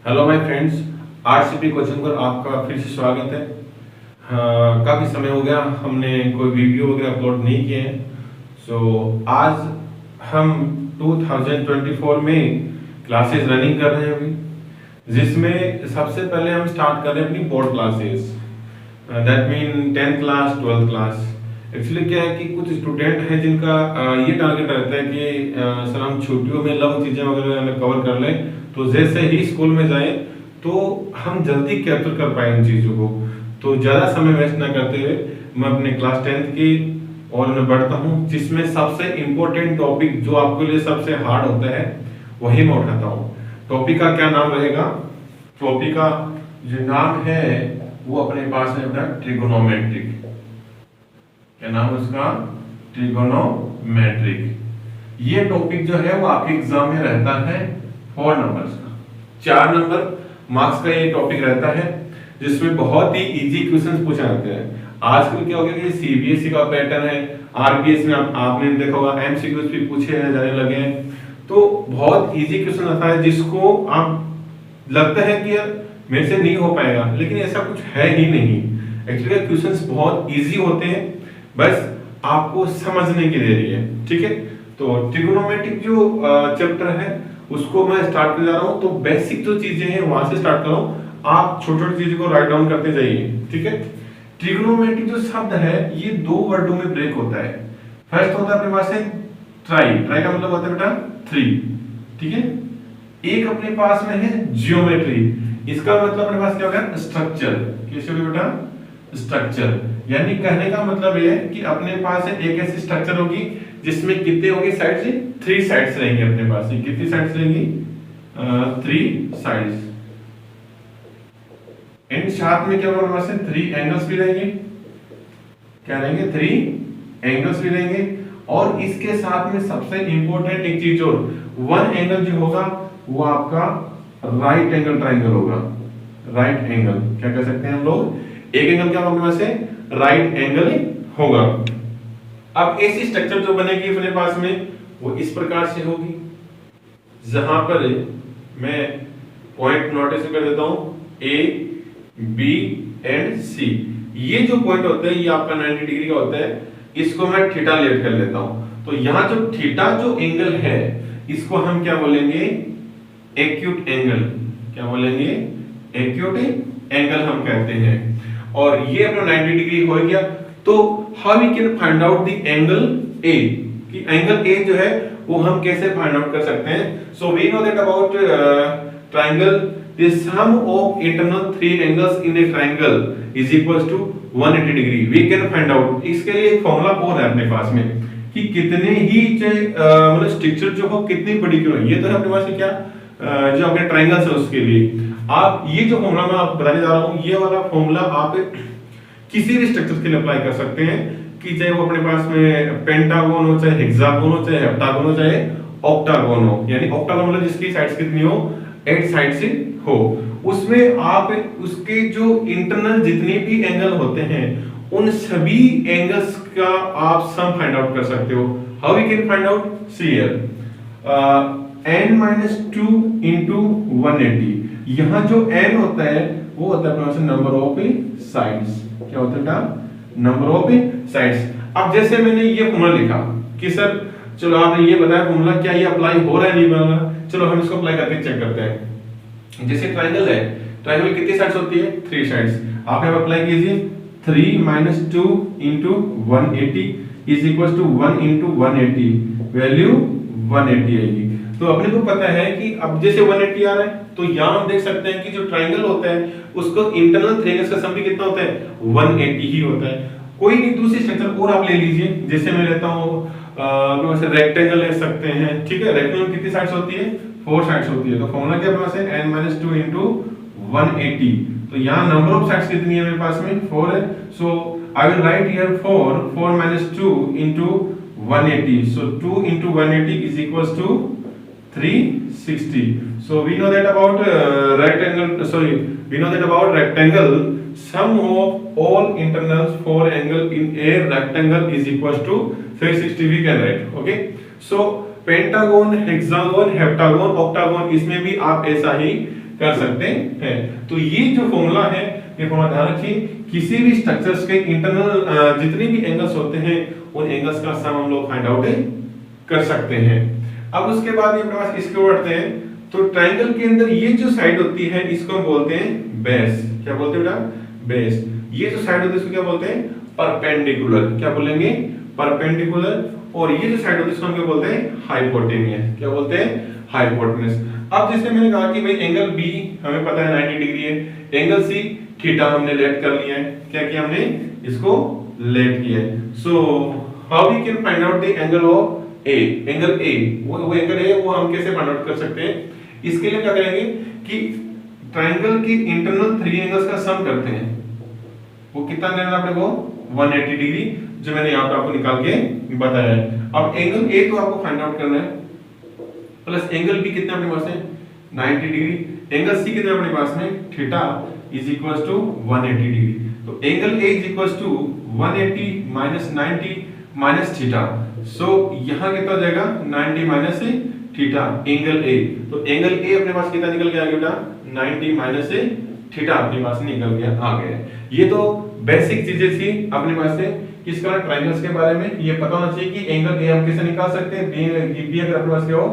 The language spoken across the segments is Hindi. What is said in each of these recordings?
Hello my friends, RCP coaching पर आपका फिर से स्वागत है। हाँ, काफ़ी समय हो गया हमने कोई वीडियो वगैरह अपलोड नहीं किए हैं। आज हम 2024 में क्लासेस रनिंग कर रहे हैं अभी, जिसमें सबसे पहले हम स्टार्ट कर रहे हैं अपनी board classes, that mean 10th class 12th class. Actually क्या है कि कुछ स्टूडेंट हैं जिनका ये टारगेट रहता है कि सर हम छुट्टियों में लघु चीज़ें वगैरह कवर कर लें, तो जैसे ही स्कूल में जाएं तो हम जल्दी कैप्चर कर पाए इन चीज़ों को। तो ज़्यादा समय वेस्ट ना करते हुए मैं अपने क्लास 10th की और मैं बढ़ता हूँ, जिसमें सबसे इम्पोर्टेंट टॉपिक जो आपके लिए सबसे हार्ड होता है वही मैं उठाता हूँ। टॉपिक का क्या नाम रहेगा? टॉपिक का जो नाम है वो अपने पास है अपना ट्रिगोनोमेट्रिक। क्या नाम है उसका? ट्रिगोनोमेट्रिक। ये टॉपिक जो है वो आपके एग्जाम में रहता है 4 नंबर्स का, 4 नंबर मार्क्स का ये टॉपिक रहता है, जिसमें बहुत ही इजी क्वेश्चंस पूछे जाते हैं। आजकल क्या हो गया कि सीबीएसई का पैटर्न है, आरबीएस में आपने देखा होगा एमसीक्यूज भी पूछे जाने लगे हैं। तो बहुत इजी क्वेश्चन आता है जिसको आप लगता है कि यार मेरे से नहीं हो पाएगा, लेकिन ऐसा कुछ है ही नहीं। एक्चुअली क्वेश्चंस बहुत इजी होते हैं, बस आपको समझने की देरी है। ठीक है, तो ट्रिगोनोमेट्रिक जो चैप्टर है उसको मैं स्टार्ट कर जा रहा हूं। तो बेसिक जो चीजें हैं वहां से स्टार्ट करो, आप छोटी छोटी चीजों को राइट डाउन करते जाइए। ठीक है, ट्रिगोनोमेट्रिक जो शब्द है ये 2 वर्डों में ब्रेक होता है। फर्स्ट होता है अपने पास है ट्राई। ट्राई का मतलब होता है बेटा 3। ठीक है, एक अपने पास में है जियोमेट्री। इसका मतलब अपने पास क्या होगा? स्ट्रक्चर। कैसे होगा बेटा? स्ट्रक्चर। यानी कहने का मतलब ये है कि अपने पास है एक ऐसी स्ट्रक्चर होगी जिसमें कितने होंगे साइड्स? 3 साइड्स रहेंगे अपने पास। कितनी साइड्स रहेंगी? 3 साइड्स। इन साथ में क्या होगा अपने पास? 3 एंगल्स भी रहेंगे। क्या रहेंगे? 3 एंगल्स भी रहेंगे। और इसके साथ में सबसे इंपॉर्टेंट एक चीज और, 1 एंगल जो होगा वो आपका राइट एंगल ट्राइंगल होगा। राइट एंगल क्या कह सकते हैं हम लोग? एक एंगल क्या होगा अपने पास? राइट एंगल होगा। अब ऐसी स्ट्रक्चर जो बनेगी अपने पास में वो इस प्रकार से होगी, जहां पर मैं पॉइंट नोटिस कर देता हूं, ए बी एंड सी। ये जो पॉइंट होता है ये आपका 90 डिग्री का होता है, इसको मैं थीटा लेट कर लेता हूं। तो यहां जो थीटा जो एंगल है इसको हम क्या बोलेंगे? Acute angle. क्या बोलेंगे? एक्यूट एंगल हम कहते हैं। और ये अपना 90 डिग्री हो गया। तो how we can find out the angle A? कि एंगल ए जो है वो हम कैसे फाइंड आउट कर सकते हैं? So we know that about triangle, the sum of internal 3 angles in a triangle is equals to 180 degree. We can find out. इसके लिए एक फार्मूला और है अपने पास में कि कितने ही मतलब स्ट्रक्चर जो हो कितनी बड़ी क्यों है। ये तो है अपने पास क्या जो अपने ट्रायंगल्स है उसके लिए आप ये जो फॉर्मूला मैं आपको बताने जा रहा हूं, ये वाला फॉर्मूला आप किसी भी स्ट्रक्चर के लिए अप्लाई कर सकते हैं, कि चाहे वो अपने पास में पेंटागन हो, चाहे हेक्सागन हो, चाहे हेप्टागन हो, चाहे ऑक्टागन हो। यानी ऑक्टागन मतलब जिसकी साइड्स कितनी हो? 8 साइड से हो। उसमें आप उसके जो इंटरनल जितने भी एंगल होते हैं उन सभी एंगल्स का आप सम फाइंड आउट कर सकते हो। How we can find out? See here n-2 into 180। यहाँ जो n होता है वो होता है अपने पास नंबर ऑफ साइड्स। क्या होता है? Number of sides. अब जैसे मैंने ये फॉर्मूला लिखा कि सर चलो आपने ये बताया फॉर्मूला, क्या ये अप्लाई हो रहा है नहीं बन रहा? चलो हम इसको अप्लाई करके चेक करते हैं। जैसे ट्रायंगल है, ट्रायंगल में कितनी साइड्स होती है? 3 साइड्स। आप यहाँ अप्लाई कीजिए 3 - 2 into 180 is equals to 1 into 180, value 180 आएगी। तो अपने को पता है कि अब जैसे 180 आ रहा है तो यहां हम देख सकते हैं कि जो ट्रायंगल होता है उसको इंटरनल 3 एंगल्स का सम भी कितना होता है? 180 ही होता है। कोई भी दूसरी स्ट्रक्चर और आप ले लीजिए, जैसे मैं लेता हूं वैसे रेक्टेंगल ले सकते हैं। ठीक है, रेक्टेंगल कितनी साइड्स होती है? 4 साइड्स होती है। तो फॉर्मूला क्या अपने पास है? n-2 into 180। तो यहां नंबर ऑफ साइड्स कितनी है मेरे पास में? 4 है। सो I will write here 4 - 2 into 180। So 2 into 180 is equals to 360. So we know that about we know that about rectangle, sum of all internals for angle in a rectangle is equals to 360 we can write. Okay, so pentagon, hexagon, heptagon, octagon, इसमें भी आप ऐसा ही कर सकते हैं। तो ये जो फॉर्मूला है, ये फॉर्मूला ध्यान रखिए, किसी भी स्ट्रक्चर्स के इंटरनल जितने भी एंगल्स होते हैं उन एंगल्स का सम हम लोग फाइंड आउट कर सकते हैं। अब उसके बाद ये अपने पास इसके ऊपर बढ़ते हैं। तो ट्रायंगल के अंदर ये जो साइड होती है इसको हम बोलते हैं बेस। क्या बोलते हैं बेटा? बेस। ये जो साइड होती है इसको क्या बोलते हैं? परपेंडिकुलर। क्या बोलेंगे? परपेंडिकुलर। और ये जो साइड होती है इसको हम क्या बोलते हैं? हाइपोटेनियस। क्या बोलते हैं? हाइपोटेनस। अब जैसे मैंने कहा कि भाई एंगल बी हमें पता है 90 डिग्री है, एंगल सी थीटा हमने लेट कर लिया है। क्या किया हमने? इसको लेट किया है। So how we can find out the angle of A? Angle A, वो एंगल ए वो हम कैसे फाइंड आउट कर सकते हैं? इसके लिए क्या करेंगे कि ट्रायंगल की इंटरनल 3 एंगल्स का सम करते हैं। वो कितना लेना है अपने को? 180 डिग्री, जो मैंने यहाँ पे आपको निकाल के बताया है। अब एंगल ए तो आपको फाइंड आउट करना है, प्लस एंगल बी कितना अपने पास है? 90 डिग्री। एंगल सी कितना अपने पास में? Theta is equals to 180 degree. तो angle A is equals to 180 minus 90 minus theta. So यहाँ कितना हो जाएगा? 90 माइनस थीटा एंगल ए। तो एंगल ए अपने पास कितना निकल के आ गया बेटा? 90 माइनस थीटा अपने पास निकल के आ गया। ये तो बेसिक चीजें थी अपने पास से किसका? ट्रायंगल्स के बारे में। ये पता होना चाहिए कि एंगल ए हम कैसे निकाल सकते हैं। बी अगर अपने पास क्या हो?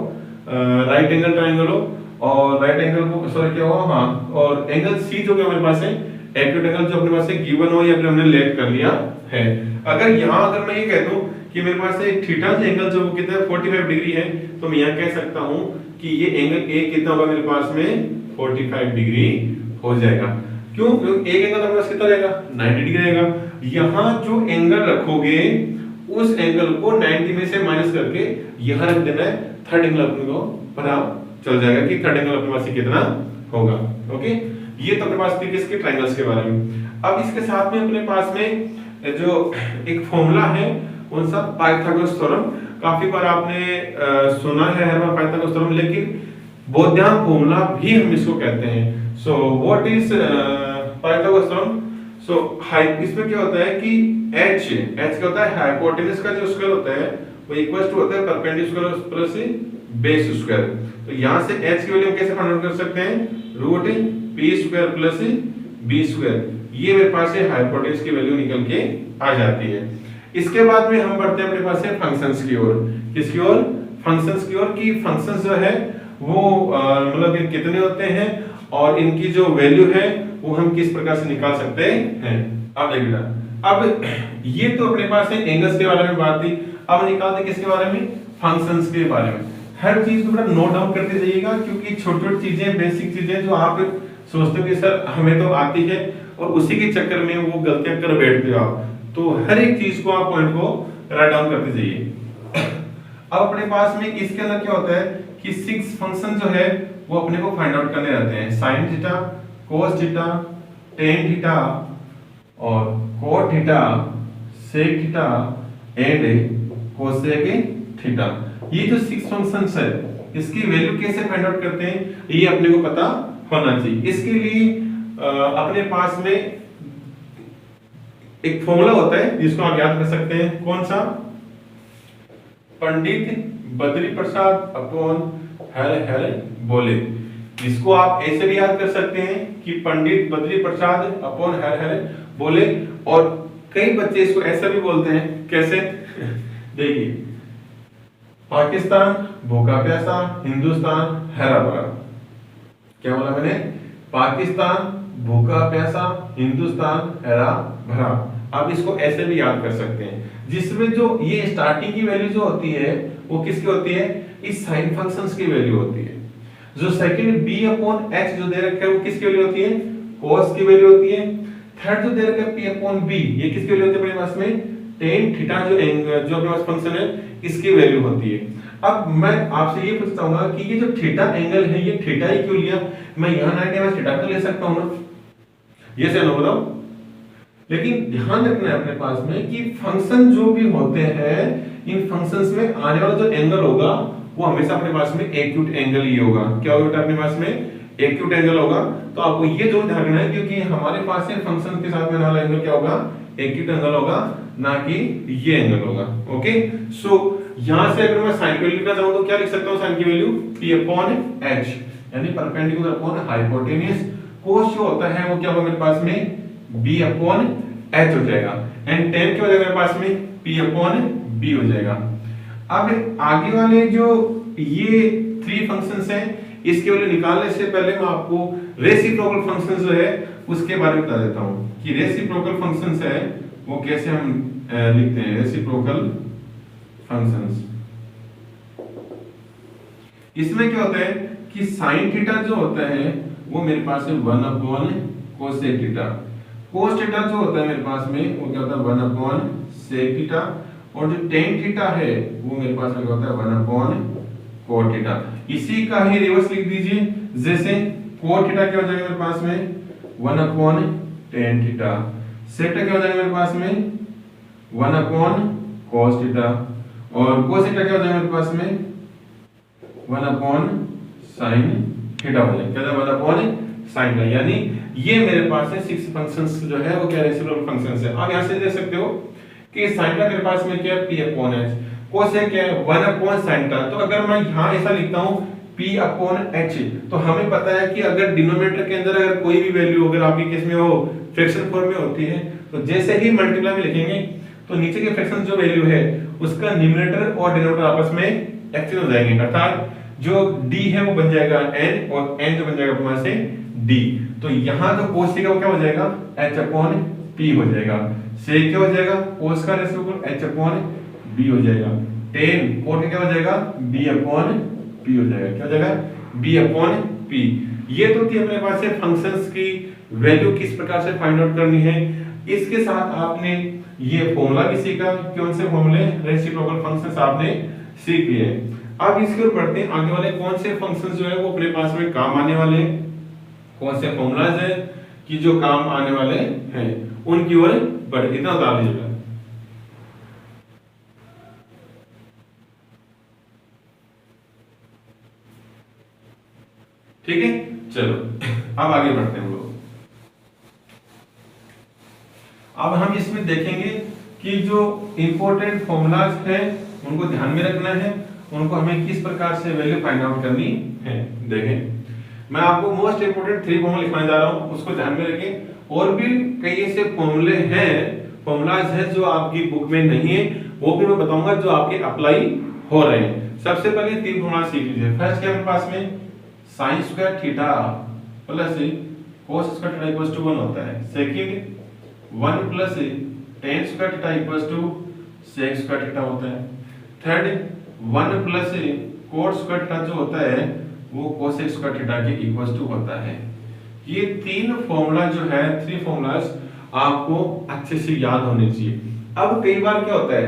राइट एंगल ट्रायंगल हो, और राइट एंगल को सॉरी क्या हो? हाँ, और एंगल सी जो कि हमारे पास है एक्यूट एंगल जो अपने पास है गिवन हो या फिर हमने लेट कर लिया है। अगर यहाँ अगर मैं ये कह दूं कि मेरे पास एक थीटा से एंगल जो कितना है 45 डिग्री है, तो मैं यहाँ कह सकता हूँ कि ये एंगल ए कितना होगा मेरे पास में? 45 डिग्री हो जाएगा। क्यों? एक एंगल हमारे पास कितना रहेगा? 90 डिग्री रहेगा। यहाँ जो एंगल रखोगे उस एंगल को 90 में से माइनस करके यहाँ रख देना है, थर्ड एंगल अपने को पता चल जाएगा कि थर्ड एंगल अपने पास कितना होगा। ओके, ये तो अपने पास थी किसके? ट्रायंगल्स के बारे में। अब इसके साथ में अपने पास में जो एक फॉर्मूला है उन सब पाइथागोरस थ्योरम। काफी बार आपने सुना है हर बार पाइथागोरस थ्योरम, लेकिन बोधियान फॉर्मूला भी हम इसको कहते हैं। So what is Pythagoras theorem? So इसमें क्या होता है कि h क्या होता है? हाइपोटेनस का जो स्क्वायर होता है वो इक्वल टू होता है परपेंडिकुलर प्लस बेस स्क्वायर। तो यहां से h की वैल्यू कैसे फाइंड आउट कर सकते हैं? Root p square plus b square. ये मेरे पास है हाइपोटेनस की वैल्यू निकल के आ जाती है। इसके बाद में हम बढ़ते हैं अपने पास है फंक्शंस की ओर। किसकी ओर? फंक्शंस की ओर। की फंक्शंस जो है वो मतलब कितने होते हैं और इनकी जो वैल्यू है वो हम किस प्रकार से निकाल सकते हैं। अब देखिए, अब ये तो अपने पास है एंगल्स के बारे में बात थी। अब निकालते किसके बारे में? फंक्शंस के बारे में। हर चीज को बड़ा नोट डाउन करते जाइएगा, क्योंकि छोटी-छोटी चीजें, बेसिक चीजें जो आप सोचते हो कि सर हमें तो आती है और उसी के चक्कर में वो गलतियां कर बैठते हो आप। तो हर एक चीज को आप पॉइंट को राइट डाउन करते जाइए। अब अपने पास में इसके अंदर क्या होता है कि 6 फंक्शन जो है वो अपने को फाइंड आउट करने रहते हैं। sin theta, cos theta, tan theta और cot theta, sec theta and cosec theta. ये जो 6 फंक्शंस है इसकी वैल्यू कैसे फाइंड आउट करते हैं ये अपने को पता होना चाहिए। इसके लिए अपने पास में एक फॉर्मूला होता है जिसको आप याद कर सकते हैं। कौन सा? पंडित बद्री प्रसाद अपॉन हर बोले। इसको आप ऐसे भी याद कर सकते हैं कि पंडित बद्री प्रसाद अपॉन हर बोले। और कई बच्चे इसको ऐसा भी बोलते हैं। कैसे? देखिए, पाकिस्तान भूखा प्यासा, हिंदुस्तान हरा भरा। क्या बोला मैंने? पाकिस्तान भूखा प्यासा, हिंदुस्तान हरा भरा। आप इसको ऐसे भी याद कर सकते हैं, जिसमें जो ये स्टार्टिंग की वैल्यू जो होती है वो किसकी होती है? इस साइन फंक्शंस की वैल्यू होती है। जो सेकंड b अपॉन h जो दे रखा है वो किसकी वैल्यू होती है? cos की वैल्यू होती है। थर्ड जो दे रखा है p अपॉन b, ये किसकी वैल्यू होती है अपने पास में? tan थीटा जो अपने पास फंक्शन है इसकी वैल्यू होती है। अब मैं आपसे ये पूछता हूँ कि ये जो थीटा एंगल है ये थीटा ही क्यों लिया? मैं यहाँ 90 में थीटा तो ले सकता हूँ ना? ये से नो बताओ। लेकिन ध्यान रखना है अपने पास में कि फंक्शन जो भी होते हैं इन फंक्शंस में आने वाला जो एंगल होगा वो हमेशा अपने पास में एक्यूट एंगल ही होगा। क्या होगा अपने पास में? एक्यूट एंगल होगा। तो आपको ये जरूर ध्यान रखना है, क्योंकि हमारे पास है फंक्शन के साथ में आने वाला एंगल क्या होगा? एक्यूट एंगल होगा, ना कि ये एंगल होगा। ओके, सो यहां से अगर मैं साइन की वैल्यू लिखना चाहूं तो क्या लिख सकता हूं? साइन की वैल्यू p अपॉन h। यानी परपेंडिकुलर अपॉन हाइपोटेन्यूज। कोस जो होता है वो क्या होगा मेरे पास में b अपॉन h हो जाएगा, एंड tan क्या हो जाएगा मेरे पास में p अपॉन b हो जाएगा। अब आगे वाले जो ये 3 फंक्शंस हैं, इसके वैल्यू निकालने से पहले मैं आपको रेसिप्रोकल फंक्शंस जो है उसके बारे में बता देता हूं कि रेसिप्रोकल फंक्शंस है वो कैसे हम लिखते हैं। रेसिप्रोकल फंक्शंस, इसमें क्या होता है कि साइन थीटा जो होता है वो मेरे पास है 1 upon cosec theta. Cos theta जो होता है मेरे पास में वो क्या होता है 1 अपॉन सेक थीटा, और जो टेन थीटा है वो मेरे पास में क्या होता है 1 अपॉन कोट थीटा। इसी का ही रिवर्स लिख दीजिए, जैसे कोट थीटा क्या हो जाएगा मेरे पास में 1 upon tan theta, sec theta क्या हो जाएगा मेरे पास में 1 अपॉन कोस थीटा, और कोस थीटा क्या हो जाएगा मेरे पास में 1 अपॉन साइन थीटा हो जाएगा। क्या 1 अपॉन साइन थीटा, यानी ये मेरे पास है 6 फंक्शंस जो है वो क्या रेसिप्रोकल फंक्शंस है। आप यहां से देख सकते हो कि साइन का मेरे पास में क्या है p अपॉन h, कोसेक क्या है 1 अपॉन साइन थीटा। तो अगर मैं यहां ऐसा लिखता हूं p अपॉन h, तो हमें पता है कि अगर डिनोमिनेटर के अंदर अगर कोई भी वैल्यू अगर आपकी केस में वो फ्रैक्शन फॉर्म में होती है, तो जैसे ही मल्टीप्लाई में लिखेंगे तो नीचे के फ्रैक्शन जो वैल्यू है उसका न्यूमरेटर और डिनोमिनेटर आपस में एक्सचेंज हो जाएंगे, अर्थात जो d है वो बन जाएगा n और n जो बन जाएगा अपने पास से d। तो यहां जो cos थीटा वो क्या हो जाएगा h अपॉन p हो जाएगा, sec क्या हो जाएगा cos का रेसिप्रोकल h अपॉन b हो जाएगा, tan cot क्या हो जाएगा b अपॉन p हो जाएगा। क्या हो जाएगा b अपॉन p। ये तो थी अपने पास से फंक्शंस की वैल्यू किस प्रकार से फाइंड आउट करनी है। इसके साथ आपने ये फॉर्मूला भी सीखा, कौन से फॉर्मूले रेसिप्रोकल फंक्शंस आपने सीख लिए। अब इसके ऊपर बढ़ते हैं, आगे वाले कौन से फंक्शंस जो है वो अपने पास में काम आने वाले हैं, कौन से फॉर्मूलाज है कि जो काम आने वाले हैं उनकी ओर बढ़, इतना बता लीजिएगा। ठीक है, चलो अब आगे बढ़ते हैं हम लोग। अब हम इसमें देखेंगे कि जो इंपॉर्टेंट फॉर्मूलाज हैं उनको ध्यान में रखना है, उनको हमें किस प्रकार से वैल्यू फाइंड आउट करनी है। देखें, मैं आपको मोस्ट इंपोर्टेंट 3 फॉर्मूला लिखवाने जा रहा हूं, उसको ध्यान में रखें। और भी कई ऐसे फॉर्मूले हैं, फॉर्मूलाज हैं जो आपकी बुक में नहीं है, वो भी मैं बताऊंगा जो आपके अप्लाई हो रहे हैं। सबसे पहले 3 फॉर्मूला सीख लीजिए। फर्स्ट क्या मेरे पास में sin square theta plus cos square theta equals to 1 होता है। Second 1 plus tan square theta equals to sec square theta होता है। Third 1 plus cot square theta जो होता है वो cosec स्क्वायर थीटा के इक्वल्स टू होता है। ये 3 फॉर्मूला जो है 3 फॉर्मूलाज आपको अच्छे से याद होने चाहिए। अब कई बार क्या होता है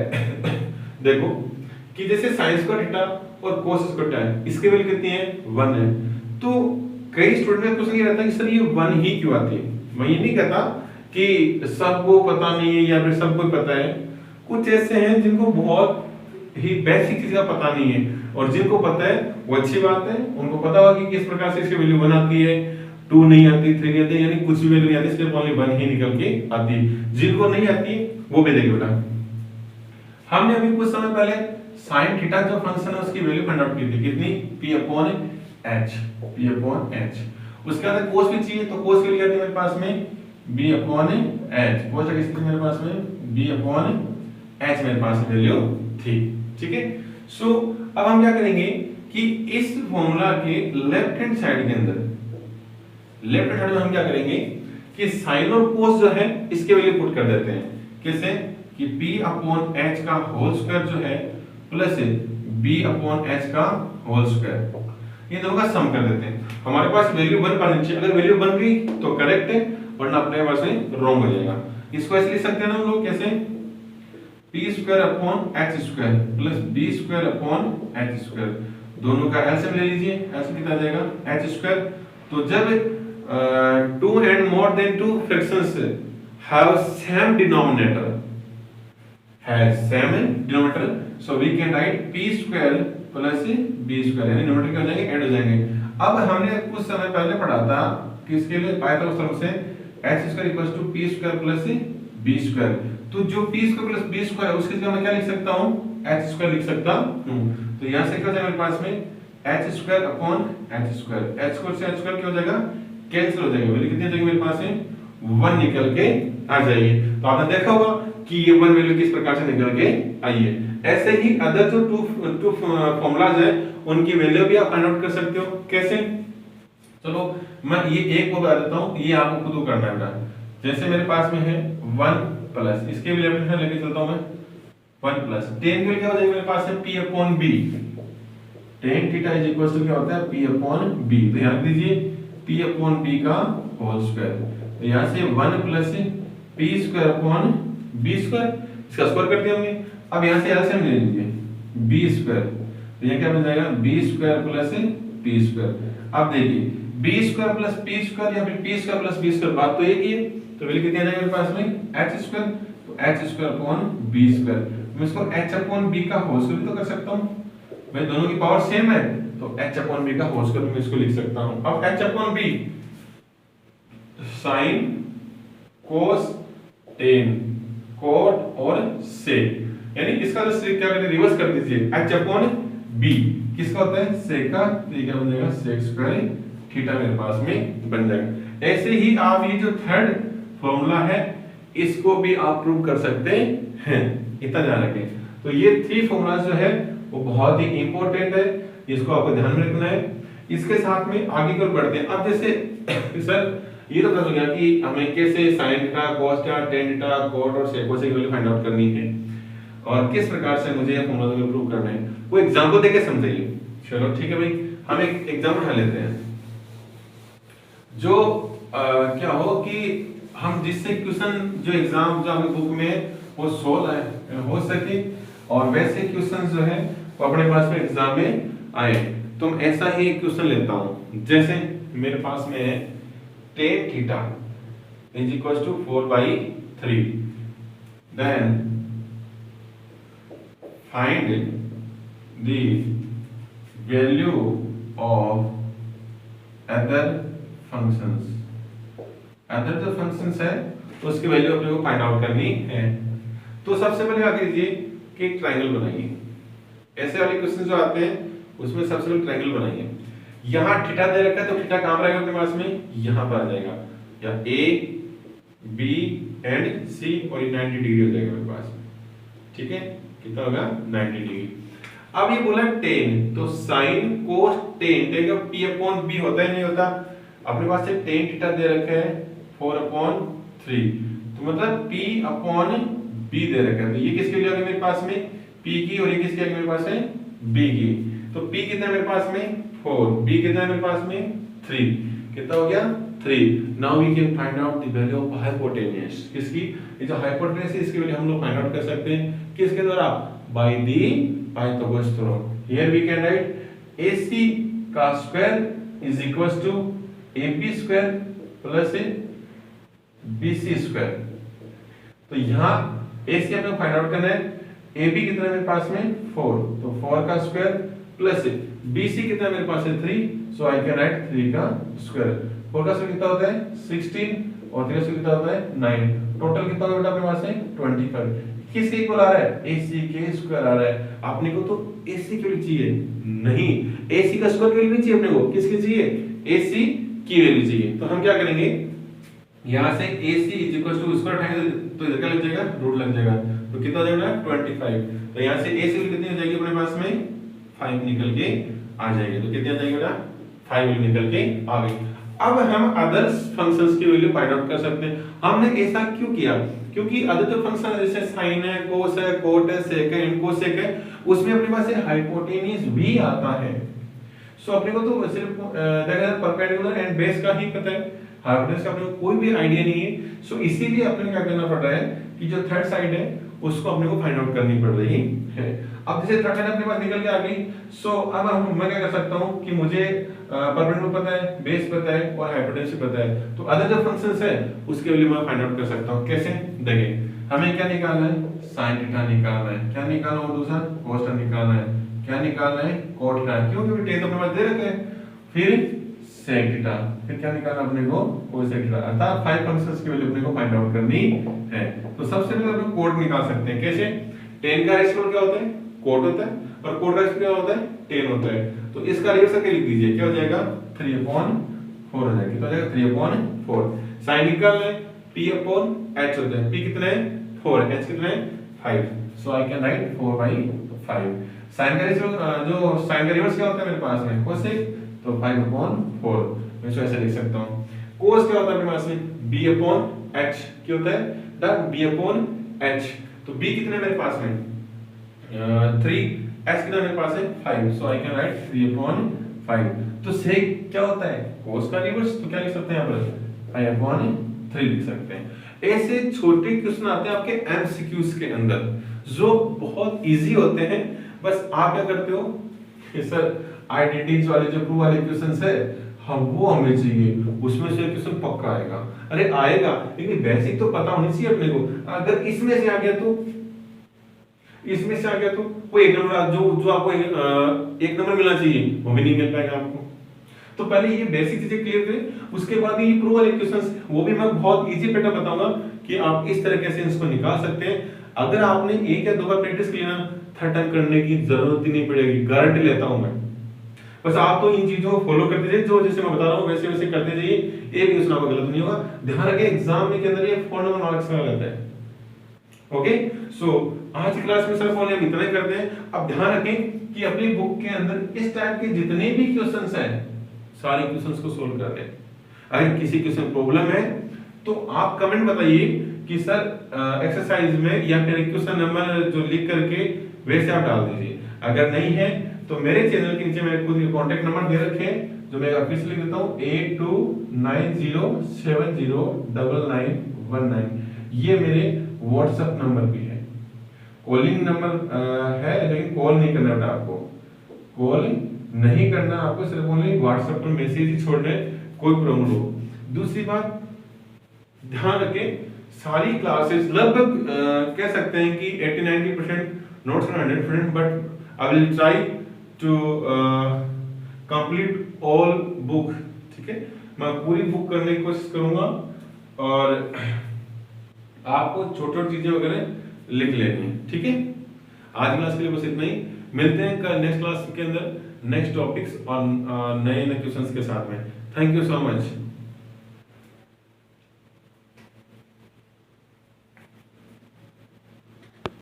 देखो कि जैसे sin स्क्वायर थीटा और cos स्क्वायर थीटा इसके वैल्यू कितनी है 1 है, तो कई स्टूडेंट में क्वेश्चन ये रहता है कि सर ये 1 ही क्यों आती है। मैं ये नहीं कहता कि सबको पता नहीं है या फिर सबको पता है, कुछ ऐसे हैं जिनको बहुत ही बेसिक चीज का पता नहीं है, और जिनको पता है वो अच्छी बात है, उनको पता होगा कि किस प्रकार से इसकी वैल्यू 1 आती है, 2 नहीं आती, 3 नहीं आती, यानी कुछ भी वैल्यू नहीं आती, सिर्फ ओनली 1 ही निकल के आती है। जिनको नहीं आती वो भी देखिए बेटा, हमने अभी कुछ समय पहले sin थीटा जो फंक्शन है उसकी वैल्यू फाइंड आउट की थी, कितनी p upon h, p upon h। उसके बाद cos भी चाहिए, तो cos की वैल्यू आती है मेरे पास में b अपॉन h, cos की कितनी मेरे पास में b अपॉन h मेरे पास वैल्यू थी। ठीक है, सो अब हम क्या करेंगे कि इस फॉर्मूला के लेफ्ट हैंड साइड के अंदर, लेफ्ट हैंड साइड में हम क्या करेंगे कि साइन और कोस जो है इसके वैल्यू पुट कर देते हैं। कैसे कि p अपॉन h का होल स्क्वायर जो है प्लस b अपॉन h का होल स्क्वायर, ये दोनों का सम कर देते हैं। हमारे पास वैल्यू 1 बननी चाहिए, अगर वैल्यू बन गई तो करेक्ट है, वरना अपने पास में रॉन्ग हो जाएगा। इसको ऐसे लिख सकते हैं ना हम लोग, कैसे p square upon h square plus b square upon h square, दोनों का एलसीएम ले लीजिए, एलसीएम कितना आ जाएगा h स्क्वायर। तो जब 2 and more than 2 fractions have same denominator, so we can write p square plus b square, यानी डिनोमिनेटर क्या हो जाएंगे ऐड हो जाएंगे। अब हमने कुछ समय पहले पढ़ा था किसके लिए पाया था उस तरफ से h square equals to p square plus b square, तो जो p square plus b square है उसकी जगह मैं क्या लिख सकता हूं h स्क्वायर लिख सकता हूं। तो यहां से क्या हो जाएगा मेरे पास में H square upon H square, H square से एच स्क्वायर क्या हो जाएगा, कैंसिल हो जाएगा। वैल्यू कितनी आ जाएगी मेरे पास है 1 निकल के आ जाएगी। तो आपने देखा होगा कि ये 1 वैल्यू किस प्रकार से निकल के आई है। ऐसे ही अदर जो टू फॉर्मूलाज है उनकी वैल्यू भी आप फाइंड आउट कर सकते हो। कैसे, चलो मैं ये एक को बता देता हूं, ये आपको खुद करना है बेटा। जैसे मेरे पास में है 1 प्लस, इसके भी लेफ्ट हैंड लेके चलता हूं मैं, 1 प्लस tan का क्या हो जाएगा मेरे पास है p upon b, tan theta is equal to क्या होता है p अपॉन b। तो ध्यान दीजिए p अपॉन b का होल स्क्वायर, तो यहां से 1 plus p square upon b square, इसका स्क्वायर कर दिया हमने। अब यहां से एलसीएम ले लीजिए b स्क्वायर, तो ये क्या बन जाएगा b square plus p square. अब देखिए b square plus p square या फिर p square plus b square, बात तो एक ही है। तो वैल्यू कितनी आ जाएगी मेरे पास में h स्क्वायर, तो h square upon b square. मैं इसको h अपॉन b का होल स्क्वायर भी तो कर सकता हूं, भाई दोनों की पावर सेम है, तो h अपॉन b का होल स्क्वायर मैं इसको लिख सकता हूं। अब h upon b sin cos tan cot और sec, यानी इसका जो sec क्या करें रिवर्स कर दीजिए, h अपॉन b किसका होता है sec का, तो ये क्या बन जाएगा sec स्क्वायर थीटा मेरे पास में बन जाएगा। ऐसे ही आप ये जो थर्ड फॉर्मूला है इसको भी आप प्रूव कर सकते हैं, इतना ध्यान रखें। तो ये 3 फॉर्मूला जो है वो बहुत ही इंपॉर्टेंट है, इसको आपको ध्यान में रखना है। इसके साथ में आगे की ओर बढ़ते हैं। अब जैसे सर ये तो पता हो गया कि हमें कैसे sin theta cos theta tan theta cot और sec की वैल्यू फाइंड आउट करनी है और किस प्रकार से मुझे ये फॉर्मूला को प्रूव करना है, वो एग्जांपल देके समझाइए। चलो ठीक है भाई, हम एक एग्जांपल उठा लेते हैं जो क्या हो कि हम जिससे क्वेश्चन जो एग्जाम जो आपकी बुक में वो 16 हो सके और वैसे क्वेश्चन जो है वो अपने पास में एग्जाम में आए। तो मैं ऐसा ही एक क्वेश्चन लेता हूं, जैसे मेरे पास में है tan theta is equal to 4/3, then find the value of other functions. Other जो फंक्शंस है तो उसकी वैल्यू अपने को फाइंड आउट करनी है। तो सबसे पहले क्या कीजिए कि एक ट्रायंगल बनाइए। ऐसे वाले क्वेश्चन जो आते हैं उसमें सबसे पहले ट्रायंगल बनाइए। यहाँ थीटा दे रखा है तो थीटा कहां पर आएगा अपने पास में, यहाँ पर आ जाएगा, या a b एंड c और ये 90 डिग्री हो जाएगा मेरे पास, ठीक है, कितना होगा 90 डिग्री। अब ये बोला tan, तो sin cos tan का p अपॉन b होता है नहीं होता, अपने पास से tan थीटा दे रखा है 4/3, तो मतलब p अपॉन b दे रखा है। तो ये किसके लिए आ गया मेरे पास में p की, और ये किसके आ गया मेरे पास है b की। तो p कितना है मेरे पास में 4, b कितना है मेरे पास में 3, कितना हो गया 3। Now we can find out the value of hypotenuse. किसकी, ये जो हाइपोटेन्यूज है इसकी वैल्यू हम लोग फाइंड आउट कर सकते हैं किसके द्वारा, by the Pythagoras theorem. Here we can write ac का square is equals to ab square plus bc square. तो यहाँ ac हमें फाइंड आउट करना है, ab कितना है मेरे पास में 4, तो 4 का स्क्वायर प्लस bc कितना मेरे पास है 3, सो आई कैन राइट 3 का स्क्वायर। 4 का स्क्वायर कितना होता है 16 और 3 का स्क्वायर कितना होता है 9, टोटल कितना होगा बेटा अपने पास है 25। किसके इक्वल आ रहा है, ac के स्क्वायर आ रहा है। अपने को तो ac की वैल्यू चाहिए नहीं, ac का स्क्वायर की वैल्यू नहीं चाहिए अपने को, किसकी चाहिए ac की वैल्यू चाहिए। तो हम क्या करेंगे, यहां से ac is equal to square उठाएंगे तो इधर क्या लग जाएगा रूट लग जाएगा, तो कितना हो जाएगा 25। तो यहां से ac वैल्यू कितनी हो जाएगी अपने पास में 5 निकल के आ जाएगी। तो कितनी आ जाएगी बेटा 5 वैल्यू निकल के आ गई। अब हम अदर फंक्शंस की वैल्यू फाइंड आउट कर सकते हैं। हमने ऐसा क्यों किया, क्योंकि अदर जो फंक्शन है जैसे sin है cos है cot है sec है cosec है, उसमें अपने पास हाइपोटेन्यूज भी आता है। सो अपने को तो सिर्फ परपेंडिकुलर एंड बेस का ही पता है, हाइपोटेन्यूज का अपने को कोई भी आइडिया नहीं है। सो इसीलिए अपने को क्या करना पड़ रहा है कि जो थर्ड साइड है उसको अपने को फाइंड आउट करनी पड़ रही है। अब जैसे थर्ड साइड अपने पास निकल के आ गई, सो अब मैं क्या कर सकता हूं कि मुझे परपेंडिकुलर पता है, बेस पता है और हाइपोटेन्यूज पता है, तो अदर जो फंक्शंस है उसके वैल्यू मैं फाइंड आउट कर सकता हूं। कैसे, देखिए हमें क्या निकालना है sin थीटा निकालना है, क्या निकालना है दूसरा cos थीटा निकालना है, क्या निकालना है cot थीटा, क्यों क्योंकि tan तो अपने पास दे रखे हैं, फिर sec थीटा, फिर क्या निकालना अपने को cosec थीटा। अर्थात 5 फंक्शंस की वैल्यू अपने को फाइंड आउट करनी है। तो सबसे पहले हम cot निकाल सकते हैं। कैसे, tan का रेशियो क्या होता है cot होता है और cot का रेशियो क्या होता है tan होता है। तो इसका रिवर्स करके लिख दीजिए, क्या हो जाएगा 3/4 हो जाएगी, तो हो जाएगा 3/4। साइन निकाल लें, p/h होता है, p कितना है 4, h कितना है 5, सो आई कैन राइट 4/5। साइन का जो साइन का रिवर्स क्या होता है मेरे पास में कोसेक, तो 5/4 मैं इसको ऐसे लिख सकता हूं। कोस क्या होता है मेरे पास में b/h, क्या होता है डन b/h, तो b कितना है मेरे पास में 3, h कितना मेरे पास है 5, सो आई कैन राइट 3/5। तो सेक क्या होता है कोस का रिवर्स, तो क्या लिख सकते हैं यहाँ पर 5/3 लिख सकते हैं। ऐसे छोटे क्वेश्चन आते हैं आपके एमसीक्यूज के अंदर जो बहुत इजी होते हैं, बस आप क्या करते हो सर आइडेंटिटीज वाले जो प्रूव वाले क्वेश्चंस है हम वो हमें चाहिए, उसमें से क्वेश्चन पक्का आएगा। अरे आएगा लेकिन बेसिक तो पता होनी चाहिए अपने को। अगर इसमें से आ गया तो इसमें से आ गया तो वो एक नंबर जो आपको एक नंबर मिलना चाहिए वो भी नहीं मिल पाएगा आपको। तो पहले ये बेसिक चीजें क्लियर करें, उसके बाद ये प्रूव वाले क्वेश्चंस वो भी मैं बहुत इजी पैटर्न बताऊंगा कि आप इस तरीके से इसको निकाल सकते हैं। अगर आपने एक या दो बार प्रैक्टिस की ना, थर्ड टाइम करने की जरूरत ही नहीं पड़ेगी, गारंटी लेता हूं मैं। बस आप तो इन चीजों को फॉलो करते जाइए, जो जैसे मैं बता रहा हूं वैसे वैसे करते जाइए, एक भी उसमें गलत नहीं होगा। ध्यान रखिए एग्जाम में के अंदर ये 4 नंबर मार्क्स का रहता है। ओके, सो आज की क्लास में सर हम इतना ही करते हैं। अब ध्यान रखें कि अपनी बुक के अंदर इस टाइप के जितने भी क्वेश्चंस हैं सारे क्वेश्चंस को सोल्व कर लें। अगर किसी क्वेश्चन प्रॉब्लम है तो आप कमेंट बताइए कि सर एक्सरसाइज में या फिर क्वेश्चन नंबर जो लिख करके वैसे आप डाल दीजिए। अगर नहीं है तो मेरे चैनल के नीचे मैंने खुद कांटेक्ट नंबर दे रखे हैं जो मैं ऑफिशियली देता हूं 8290709919। ये मेरे व्हाट्सएप नंबर भी है, कॉलिंग नंबर है लेकिन कॉल नहीं करना बेटा आपको, कॉल नहीं करना आपको, सिर्फ ओनली व्हाट्सएप पर मैसेज ही छोड़ने, कोई प्रॉब्लम हो। दूसरी बात ध्यान रखें सारी क्लासेस लगभग कह सकते हैं कि 80-90% not 100%, but I will try to complete all book. ठीक है, मैं पूरी बुक करने की कोशिश करूंगा और आपको छोटी छोटी चीजें वगैरह लिख लेनी है। ठीक है, आज क्लास के लिए बस इतना ही। मिलते हैं कल नेक्स्ट क्लास के अंदर नेक्स्ट टॉपिक्स और नए नए क्वेश्चंस के साथ में। Thank you so much.